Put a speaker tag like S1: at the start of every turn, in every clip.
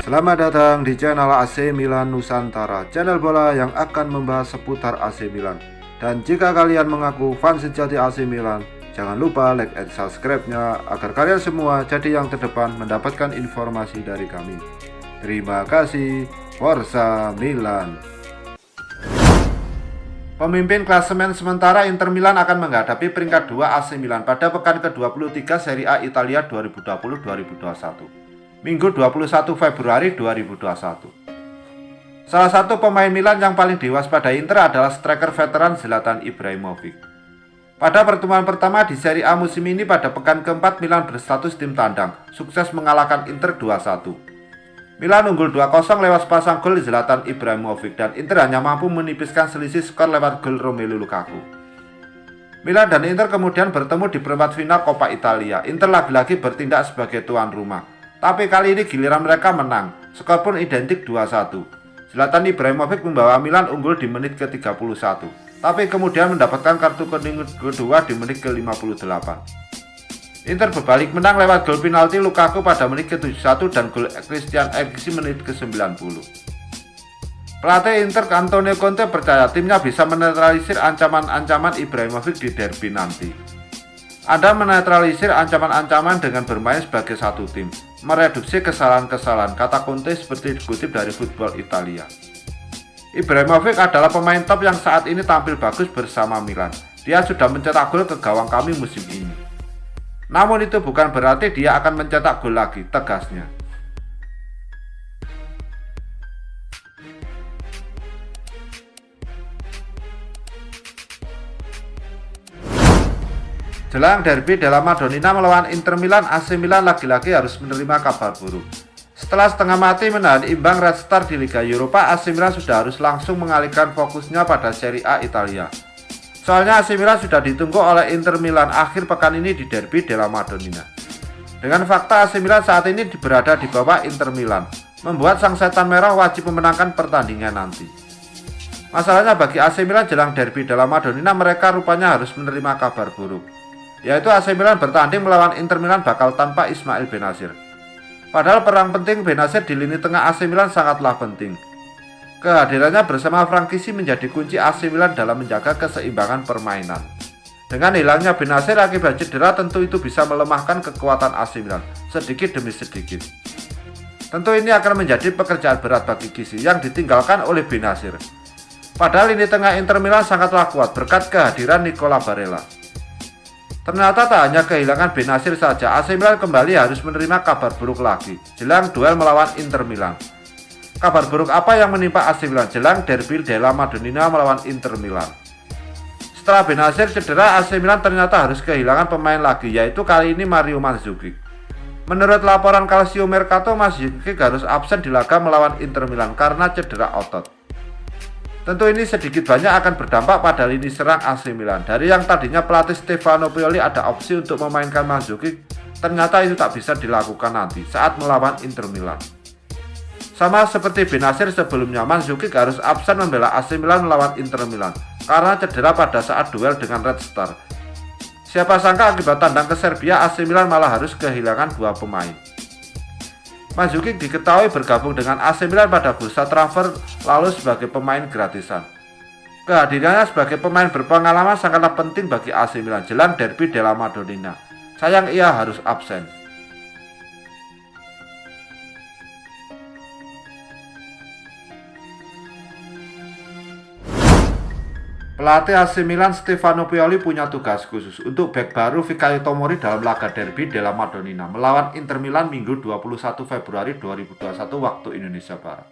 S1: Selamat datang di channel AC Milan Nusantara, channel bola yang akan membahas seputar AC Milan. Dan jika kalian mengaku fans sejati AC Milan, jangan lupa like and subscribe-nya agar kalian semua jadi yang terdepan mendapatkan informasi dari kami. Terima kasih, Forza Milan. Pemimpin klasemen sementara Inter Milan akan menghadapi peringkat 2 AC Milan pada pekan ke-23 Serie A Italia 2020-2021. Minggu 21 Februari 2021. Salah satu pemain Milan yang paling diwaspadai Inter adalah striker veteran Zlatan Ibrahimovic. Pada pertemuan pertama di Serie A musim ini pada pekan keempat, Milan berstatus tim tandang, sukses mengalahkan Inter 2-1. Milan unggul 2-0 lewat pasang gol Zlatan Ibrahimovic dan Inter hanya mampu menipiskan selisih skor lewat gol Romelu Lukaku. Milan dan Inter kemudian bertemu di perempat final Coppa Italia. Inter lagi-lagi bertindak sebagai tuan rumah. Tapi kali ini giliran mereka menang, skor pun identik 2-1. Zlatan Ibrahimovic membawa Milan unggul di menit ke-31, tapi kemudian mendapatkan kartu kuning kedua di menit ke-58. Inter berbalik menang lewat gol penalti Lukaku pada menit ke-71 dan gol Christian Eriksen menit ke-90. Pelatih Inter Antonio Conte percaya timnya bisa menetralisir ancaman-ancaman Ibrahimovic di derby nanti. Anda menetralisir ancaman-ancaman dengan bermain sebagai satu tim, mereduksi kesalahan-kesalahan, kata Conte seperti dikutip dari Football Italia. Ibrahimovic adalah pemain top yang saat ini tampil bagus bersama Milan. Dia sudah mencetak gol ke gawang kami musim ini. Namun itu bukan berarti dia akan mencetak gol lagi, tegasnya. Jelang derby della Madonnina melawan Inter Milan, AC Milan lagi-lagi harus menerima kabar buruk. Setelah setengah mati menahan imbang Red Star di Liga Eropa, AC Milan sudah harus langsung mengalihkan fokusnya pada Serie A Italia. Soalnya AC Milan sudah ditunggu oleh Inter Milan akhir pekan ini di derby della Madonnina. Dengan fakta AC Milan saat ini berada di bawah Inter Milan, membuat sang setan merah wajib memenangkan pertandingan nanti. Masalahnya bagi AC Milan jelang derby della Madonnina, mereka rupanya harus menerima kabar buruk, yaitu AC Milan bertanding melawan Inter Milan bakal tanpa Ismail Bennacer. Padahal perang penting Bennacer di lini tengah AC Milan sangatlah penting. Kehadirannya bersama Frankisi menjadi kunci AC Milan dalam menjaga keseimbangan permainan. Dengan hilangnya Bennacer akibat cedera, tentu itu bisa melemahkan kekuatan AC Milan sedikit demi sedikit. Tentu ini akan menjadi pekerjaan berat bagi Kisi yang ditinggalkan oleh Bennacer. Padahal lini tengah Inter Milan sangatlah kuat berkat kehadiran Nicola Barella. Ternyata tak hanya kehilangan Bennacer saja, AC Milan kembali harus menerima kabar buruk lagi jelang duel melawan Inter Milan. Kabar buruk apa yang menimpa AC Milan jelang derby della Madonnina melawan Inter Milan? Setelah Bennacer cedera, AC Milan ternyata harus kehilangan pemain lagi, yaitu kali ini Mario Mandzukic. Menurut laporan Calcio Mercato, Mandzukic harus absen di laga melawan Inter Milan karena cedera otot. Tentu ini sedikit banyak akan berdampak pada lini serang AC Milan. Dari yang tadinya pelatih Stefano Pioli ada opsi untuk memainkan Mandzukic, ternyata itu tak bisa dilakukan nanti saat melawan Inter Milan. Sama seperti Bennacer sebelumnya, Mandzukic harus absen membela AC Milan melawan Inter Milan karena cedera pada saat duel dengan Red Star. Siapa sangka akibat tandang ke Serbia, AC Milan malah harus kehilangan dua pemain. Mandzukic diketahui bergabung dengan AC Milan pada bursa transfer lalu sebagai pemain gratisan. Kehadirannya sebagai pemain berpengalaman sangatlah penting bagi AC Milan jelang derby della Madonnina. Sayang ia harus absen. Pelatih AC Milan Stefano Pioli punya tugas khusus untuk bek baru Fikayo Tomori dalam laga derby della Madonnina melawan Inter Milan Minggu 21 Februari 2021 waktu Indonesia Barat.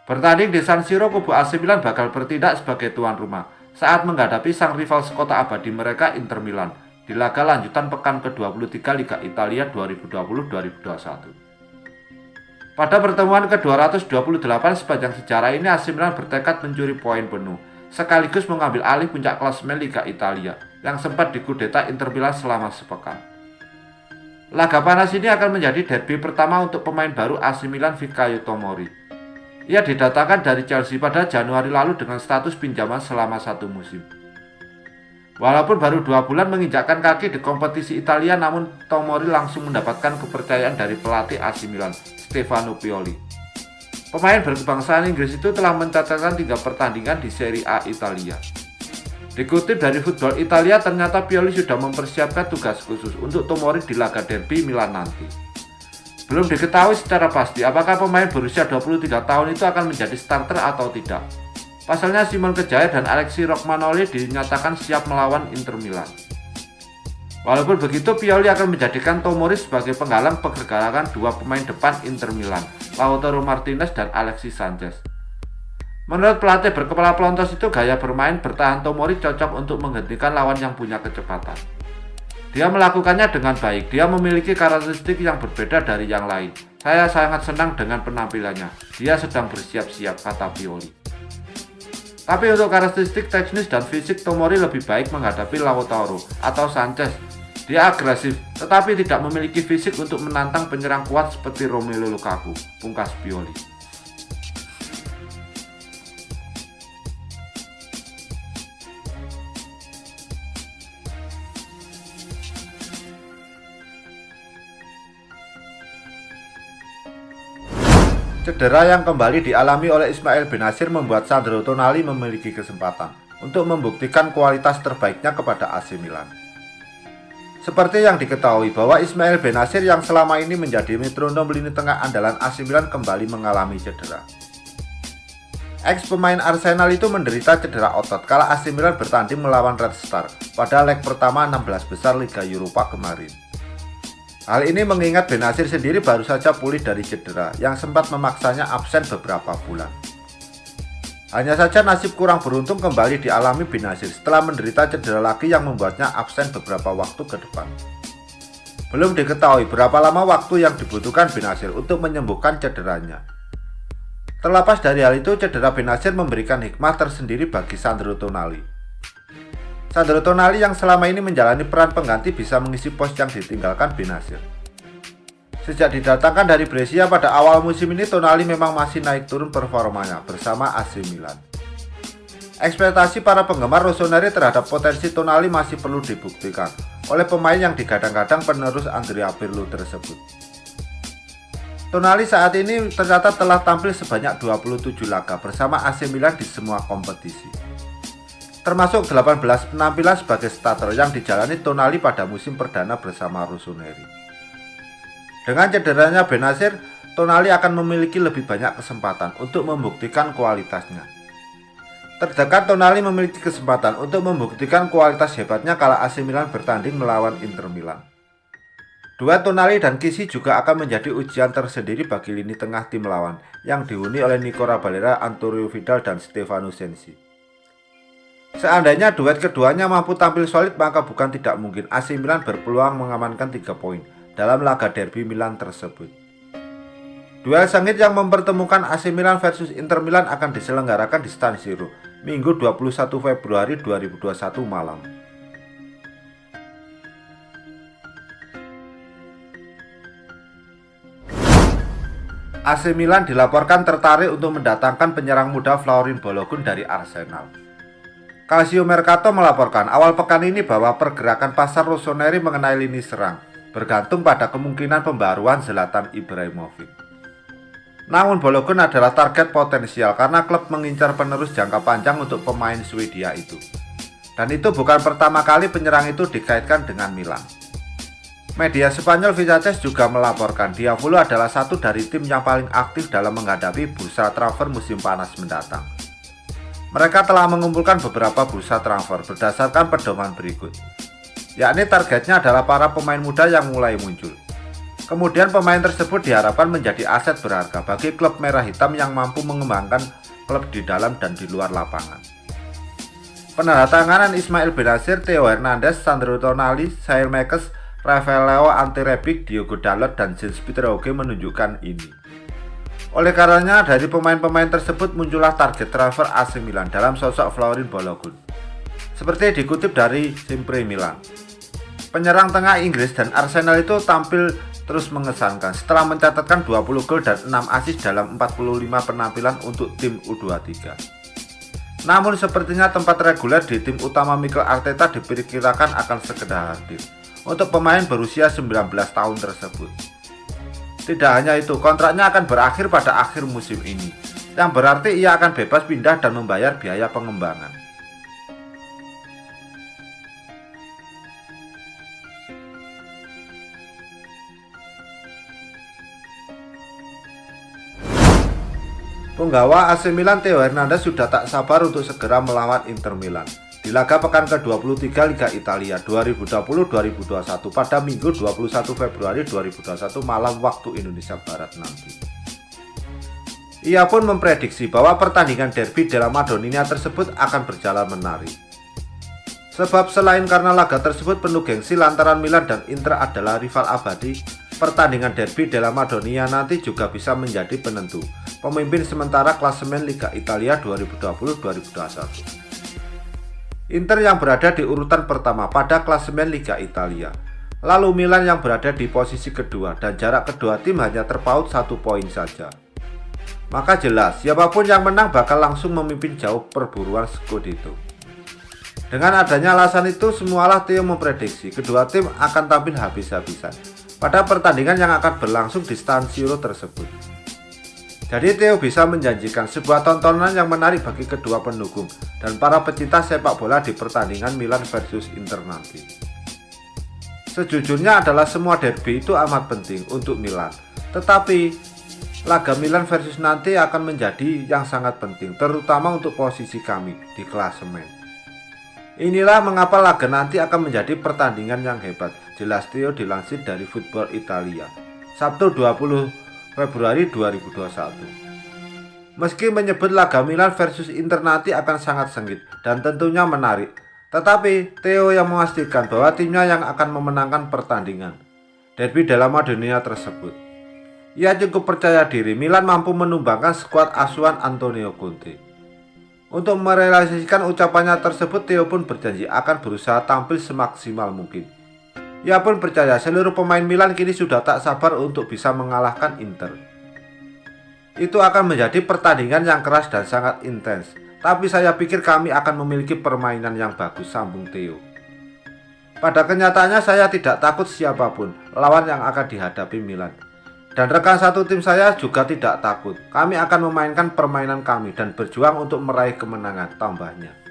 S1: Bertanding di San Siro, kubu AC Milan bakal bertindak sebagai tuan rumah saat menghadapi sang rival sekota abadi mereka Inter Milan di laga lanjutan pekan ke-23 Liga Italia 2020-2021. Pada pertemuan ke-228 sepanjang sejarah ini, AC Milan bertekad mencuri poin penuh sekaligus mengambil alih puncak klasemen Liga Italia yang sempat dikudeta Inter Milan selama sepekan. Laga panas ini akan menjadi derby pertama untuk pemain baru AC Milan Fikayo Tomori. Ia didatangkan dari Chelsea pada Januari lalu dengan status pinjaman selama 1 musim. Walaupun baru 2 bulan menginjakkan kaki di kompetisi Italia, namun Tomori langsung mendapatkan kepercayaan dari pelatih AC Milan, Stefano Pioli. Pemain berkebangsaan Inggris itu telah mencatatkan 3 pertandingan di Serie A Italia. Dikutip dari Football Italia, ternyata Pioli sudah mempersiapkan tugas khusus untuk Tomori di laga derby Milan nanti. Belum diketahui secara pasti apakah pemain berusia 23 tahun itu akan menjadi starter atau tidak. Pasalnya Simon Kjaer dan Alexis Romagnoli dinyatakan siap melawan Inter Milan. Walaupun begitu, Pioli akan menjadikan Tomori sebagai penggalang pergerakan 2 pemain depan Inter Milan, Lautaro Martinez dan Alexis Sanchez. Menurut pelatih berkepala pelontos itu, gaya bermain bertahan Tomori cocok untuk menghentikan lawan yang punya kecepatan. Dia melakukannya dengan baik, dia memiliki karakteristik yang berbeda dari yang lain. Saya sangat senang dengan penampilannya, dia sedang bersiap-siap, kata Pioli. Tapi untuk karakteristik teknis dan fisik, Tomori lebih baik menghadapi Lautaro atau Sanchez. Dia agresif, tetapi tidak memiliki fisik untuk menantang penyerang kuat seperti Romelu Lukaku, pungkas Pioli. Cedera yang kembali dialami oleh Ismail Bennacer membuat Sandro Tonali memiliki kesempatan untuk membuktikan kualitas terbaiknya kepada AC Milan. Seperti yang diketahui bahwa Ismail Bennacer yang selama ini menjadi metronom lini tengah andalan AC Milan kembali mengalami cedera. Ex pemain Arsenal itu menderita cedera otot kala AC Milan bertanding melawan Red Star pada leg pertama 16 besar Liga Eropa kemarin. Hal ini mengingat Bennacer sendiri baru saja pulih dari cedera yang sempat memaksanya absen beberapa bulan. Hanya saja nasib kurang beruntung kembali dialami Bennacer setelah menderita cedera lagi yang membuatnya absen beberapa waktu ke depan. Belum diketahui berapa lama waktu yang dibutuhkan Bennacer untuk menyembuhkan cederanya. Terlepas dari hal itu, cedera Bennacer memberikan hikmah tersendiri bagi Sandro Tonali. Sandro Tonali yang selama ini menjalani peran pengganti bisa mengisi pos yang ditinggalkan Bennacer. Sejak didatangkan dari Brescia pada awal musim ini, Tonali memang masih naik turun performanya bersama AC Milan. Ekspektasi para penggemar rossoneri terhadap potensi Tonali masih perlu dibuktikan oleh pemain yang digadang-gadang penerus Andrea Pirlo tersebut. Tonali saat ini tercatat telah tampil sebanyak 27 laga bersama AC Milan di semua kompetisi, termasuk 18 penampilan sebagai starter yang dijalani Tonali pada musim perdana bersama rossoneri. Dengan cederanya Bennacer, Tonali akan memiliki lebih banyak kesempatan untuk membuktikan kualitasnya. Terdekat, Tonali memiliki kesempatan untuk membuktikan kualitas hebatnya kala AC Milan bertanding melawan Inter Milan. Duet Tonali dan Kisi juga akan menjadi ujian tersendiri bagi lini tengah tim lawan yang dihuni oleh Nicola Barella, Antonio Vidal, dan Stefano Sensi. Seandainya duet keduanya mampu tampil solid, maka bukan tidak mungkin AC Milan berpeluang mengamankan 3 poin dalam laga derby Milan tersebut. Duel sengit yang mempertemukan AC Milan versus Inter Milan akan diselenggarakan di San Siro, Minggu 21 Februari 2021 malam. AC Milan dilaporkan tertarik untuk mendatangkan penyerang muda Florin Balogun dari Arsenal. Calcio Mercato melaporkan awal pekan ini bahwa pergerakan pasar rossoneri mengenai lini serang bergantung pada kemungkinan pembaruan Zlatan Ibrahimovic. Namun Balogun adalah target potensial karena klub mengincar penerus jangka panjang untuk pemain Swedia itu. Dan itu bukan pertama kali penyerang itu dikaitkan dengan Milan. Media Spanyol Visates juga melaporkan Diavolo adalah satu dari tim yang paling aktif dalam menghadapi bursa transfer musim panas mendatang. Mereka telah mengumpulkan beberapa bursa transfer berdasarkan pedoman berikut, yakni targetnya adalah para pemain muda yang mulai muncul. Kemudian pemain tersebut diharapkan menjadi aset berharga bagi klub merah hitam yang mampu mengembangkan klub di dalam dan di luar lapangan. Penandatanganan Ismail Bennacer, Theo Hernandez, Sandro Tonali, Saïd Mekes, Rafael Leao, Ante Rebic, Diogo Dalot, dan James Pieterhooge menunjukkan ini. Oleh karenanya, dari pemain-pemain tersebut muncullah target transfer AC Milan dalam sosok Florin Balogun. Seperti dikutip dari Sempre Milan, penyerang tengah Inggris dan Arsenal itu tampil terus mengesankan setelah mencatatkan 20 gol dan 6 assist dalam 45 penampilan untuk tim U23. Namun sepertinya tempat reguler di tim utama Mikel Arteta diperkirakan akan segera hadir untuk pemain berusia 19 tahun tersebut. Tidak hanya itu, kontraknya akan berakhir pada akhir musim ini, yang berarti ia akan bebas pindah dan membayar biaya pengembangan. Penggawa AC Milan Theo Hernandez sudah tak sabar untuk segera melawan Inter Milan di laga pekan ke-23 Liga Italia 2020-2021 pada Minggu 21 Februari 2021 malam waktu Indonesia Barat nanti. Ia pun memprediksi bahwa pertandingan derby della Madonnina tersebut akan berjalan menarik. Sebab selain karena laga tersebut penuh gengsi lantaran Milan dan Inter adalah rival abadi, pertandingan derby della Madonnina nanti juga bisa menjadi penentu pemimpin sementara klasemen Liga Italia 2020-2021. Inter yang berada di urutan pertama pada klasemen Liga Italia, lalu Milan yang berada di posisi kedua dan jarak kedua tim hanya terpaut 1 poin saja. Maka jelas siapapun yang menang bakal langsung memimpin jauh perburuan Scudetto. Dengan adanya alasan itu, semualah Theo memprediksi kedua tim akan tampil habis-habisan pada pertandingan yang akan berlangsung di San Siro tersebut. Jadi Theo bisa menjanjikan sebuah tontonan yang menarik bagi kedua pendukung dan para pecinta sepak bola di pertandingan Milan versus Inter nanti. Sejujurnya adalah semua derby itu amat penting untuk Milan, tetapi laga Milan versus nanti akan menjadi yang sangat penting, terutama untuk posisi kami di klasemen. Inilah mengapa laga nanti akan menjadi pertandingan yang hebat, jelas Theo dilansir dari Football Italia, Sabtu 20 Februari 2021. Meski menyebut laga Milan versus Inter nanti akan sangat sengit dan tentunya menarik, tetapi Theo yang memastikan bahwa timnya yang akan memenangkan pertandingan derby della Madonnina tersebut. Ia cukup percaya diri Milan mampu menumbangkan skuad asuhan Antonio Conte. Untuk merealisasikan ucapannya tersebut, Theo pun berjanji akan berusaha tampil semaksimal mungkin. Ia pun percaya seluruh pemain Milan kini sudah tak sabar untuk bisa mengalahkan Inter. Itu akan menjadi pertandingan yang keras dan sangat intens, tapi saya pikir kami akan memiliki permainan yang bagus, sambung Theo. Pada kenyataannya saya tidak takut siapapun lawan yang akan dihadapi Milan. Dan rekan satu tim saya juga tidak takut. Kami akan memainkan permainan kami dan berjuang untuk meraih kemenangan, tambahnya.